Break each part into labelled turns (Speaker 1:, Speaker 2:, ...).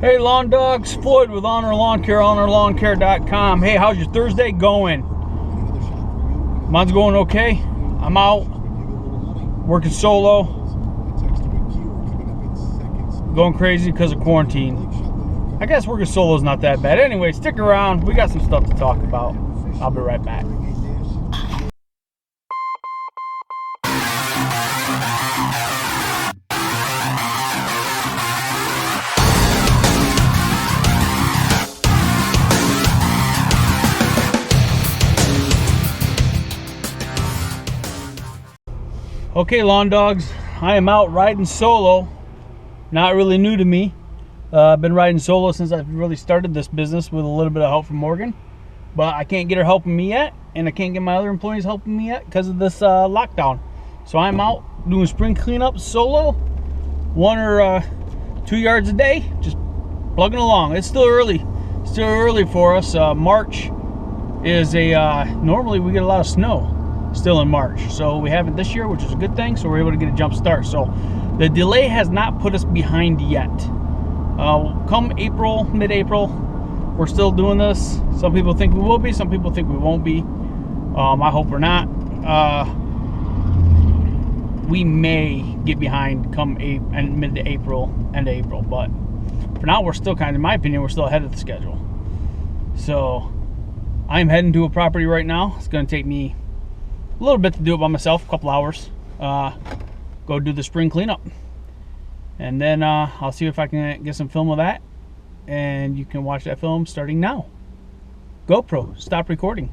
Speaker 1: Hey lawn dogs, Floyd with Ulnar Lawn Care, UlnarLawnCare.com. Hey, how's your Thursday going? Mine's going okay. I'm out working solo, going crazy because of quarantine. I guess working solo is not that bad. Anyway, stick around. We got some stuff to talk about. I'll be right back. Okay, lawn dogs, I am out riding solo. Not really new to me. I've been riding solo since I've really started this business with a little bit of help from Morgan. But I can't get her helping me yet, and I can't get my other employees helping me yet because of this lockdown. So I'm out doing spring cleanup solo, 1 or 2 yards a day, just plugging along. It's still early. Still early for us. March is normally we get a lot of snow still in March, so we haven't this year, which is a good thing, so we're able to get a jump start. So the delay has not put us behind yet. Come April, mid-April, we're still doing this. Some people think we will be, some people think we won't be. I hope we're not. We may get behind come mid-April, end of April, but for now we're still kind of, in my opinion, we're still ahead of the schedule. So I'm heading to a property right now. It's going to take me a little bit to do it by myself, a couple hours. Go do the spring cleanup, and then I'll see if I can get some film of that, and you can watch that film starting now. GoPro, stop recording.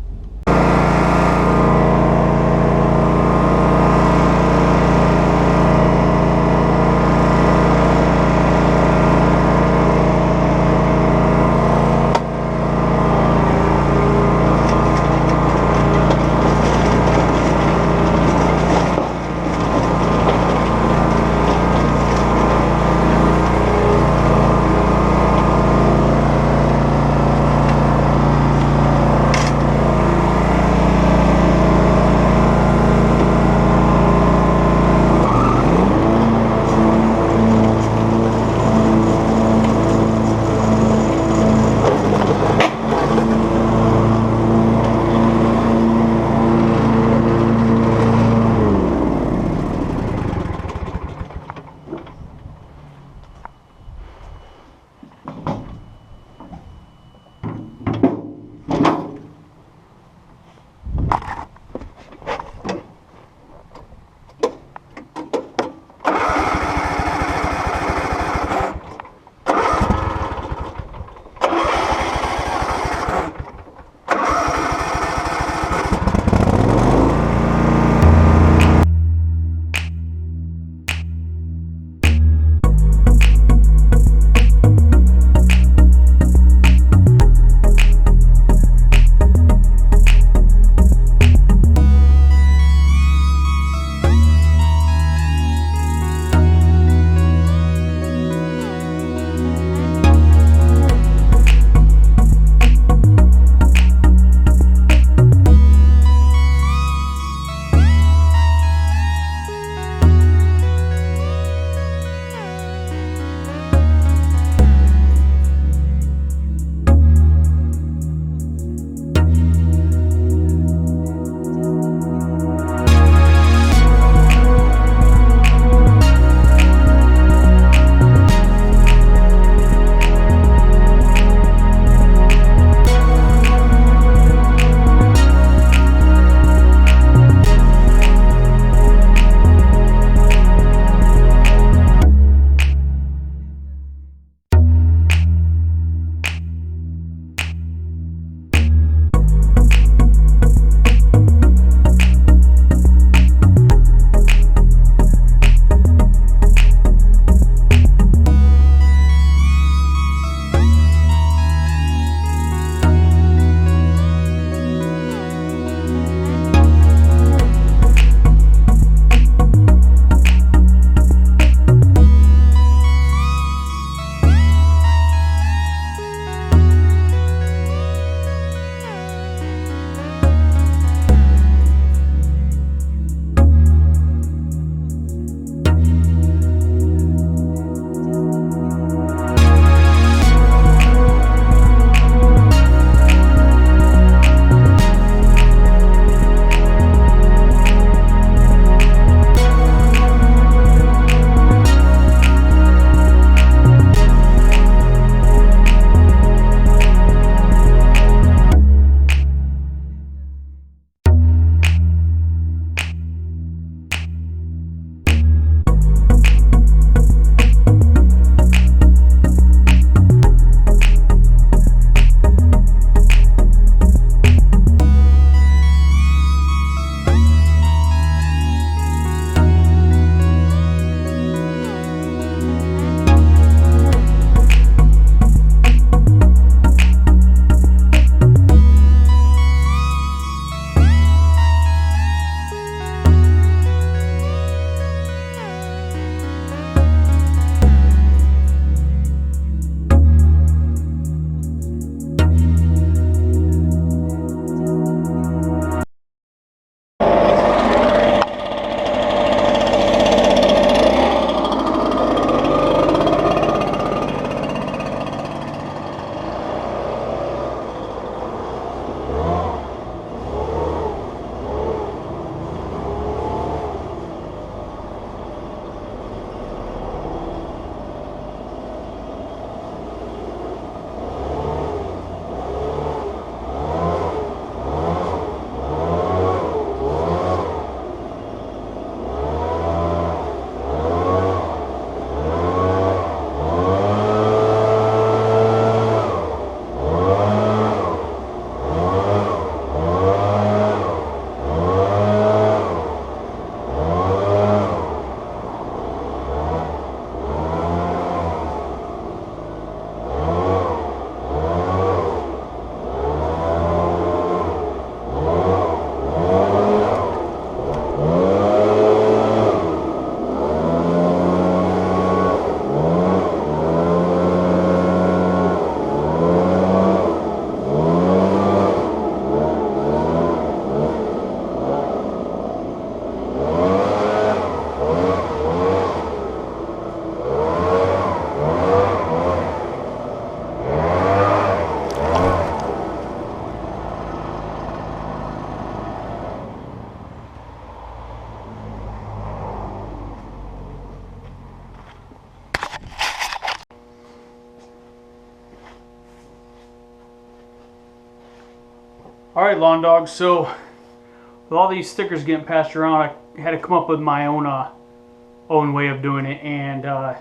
Speaker 1: All right, lawn dogs. So with all these stickers getting passed around, I had to come up with my own way of doing it. And I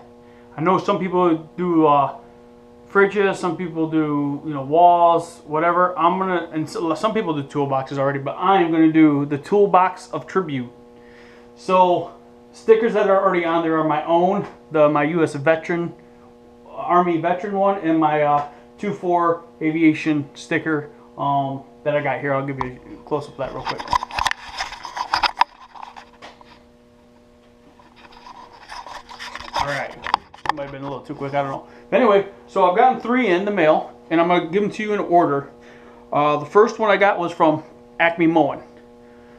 Speaker 1: know some people do fridges, some people do walls, whatever. And some people do toolboxes already, but I am gonna do the toolbox of tribute. So stickers that are already on there are my own, my U.S. veteran, Army veteran one, and my 2-4 aviation sticker that I got here. I'll give you a close up of that real quick. All right, that might have been a little too quick, I don't know. But anyway, so I've gotten 3 in the mail, and I'm gonna give them to you in order. The first one I got was from Acme Mowing.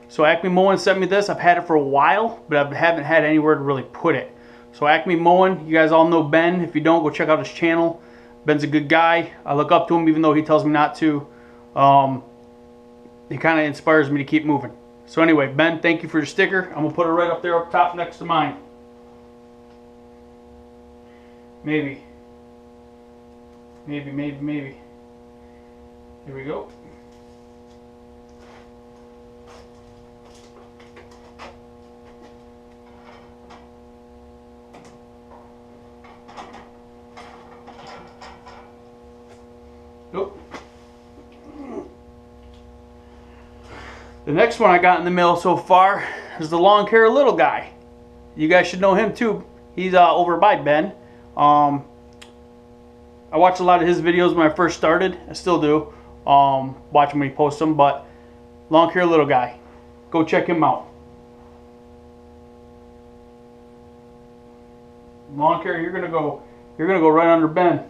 Speaker 1: So Acme Mowing sent me this. I've had it for a while, but I haven't had anywhere to really put it. So Acme Mowing, you guys all know Ben. If you don't, go check out his channel. Ben's a good guy. I look up to him even though he tells me not to. He kind of inspires me to keep moving. So anyway, Ben, thank you for your sticker. I'm gonna put it right up there up top next to mine. Maybe. Here we go. Nope. The next one I got in the mail so far is the Lawn Care Little Guy. You guys should know him too. He's over by Ben. I watched a lot of his videos when I first started. I still do. Watch him when he posts them. But Lawn Care Little Guy, go check him out. Lawn Care, you're gonna go right under Ben.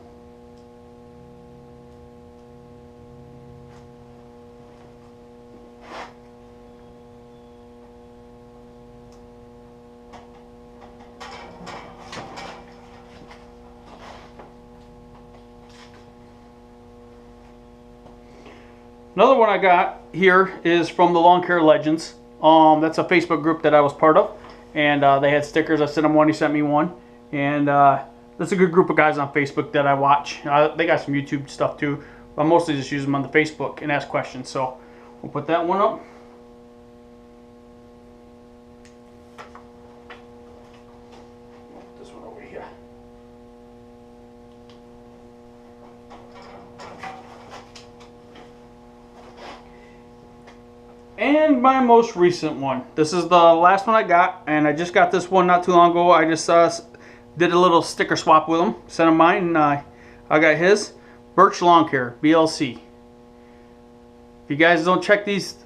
Speaker 1: Another one I got here is from the Lawn Care Legends. That's a Facebook group that I was part of, and they had stickers. I sent him one, he sent me one, and that's a good group of guys on Facebook that I watch. They got some YouTube stuff too, but I mostly just use them on the Facebook and ask questions. So we'll put that one up. This one over here. And my most recent one. This is the last one I got, and I just got this one not too long ago. I just did a little sticker swap with him. Sent him mine, and I got his. Birch Lawn Care, BLC. If you guys don't check these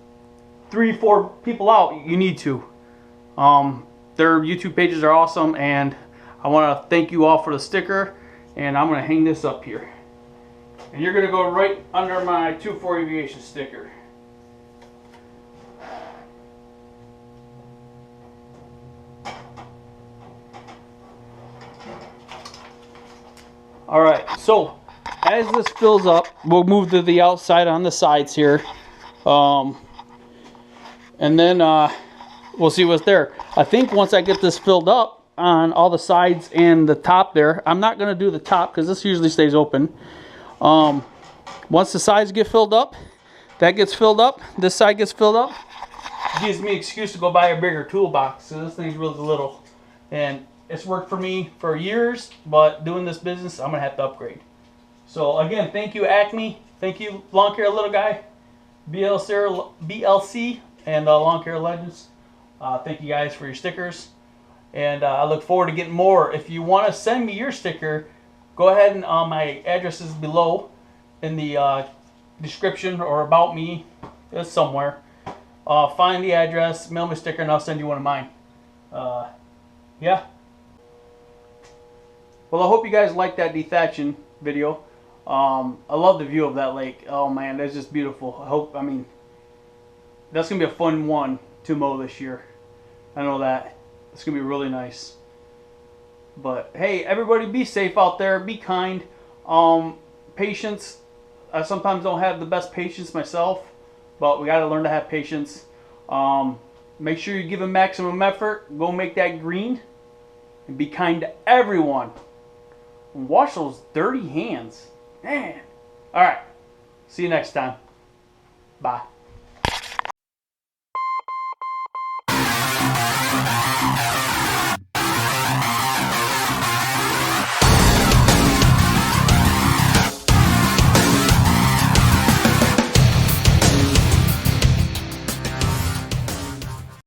Speaker 1: 3-4 people out, you need to. Their YouTube pages are awesome, and I want to thank you all for the sticker. And I'm going to hang this up here. And you're going to go right under my 2-4 aviation sticker. Alright, so as this fills up, we'll move to the outside on the sides here. And then we'll see what's there. I think once I get this filled up on all the sides and the top there, I'm not going to do the top because this usually stays open. Once the sides get filled up, that gets filled up, this side gets filled up, it gives me an excuse to go buy a bigger toolbox. So this thing's really little. And it's worked for me for years, but doing this business, I'm going to have to upgrade. So again, thank you Acme, thank you Lawn Care Little Guy, BLC, and Lawn Care Legends. Thank you guys for your stickers, and I look forward to getting more. If you want to send me your sticker, go ahead and my address is below in the description or about me. It's somewhere. Find the address, mail me a sticker, and I'll send you one of mine. Yeah. Well, I hope you guys liked that de-thatching video. I love the view of that lake. Oh man, that's just beautiful. I mean, that's going to be a fun one to mow this year. I know that. It's going to be really nice. But hey, everybody be safe out there. Be kind. Patience. I sometimes don't have the best patience myself, but we got to learn to have patience. Make sure you give a maximum effort. Go make that green. And be kind to everyone. And wash those dirty hands. Man. Alright. See you next time. Bye.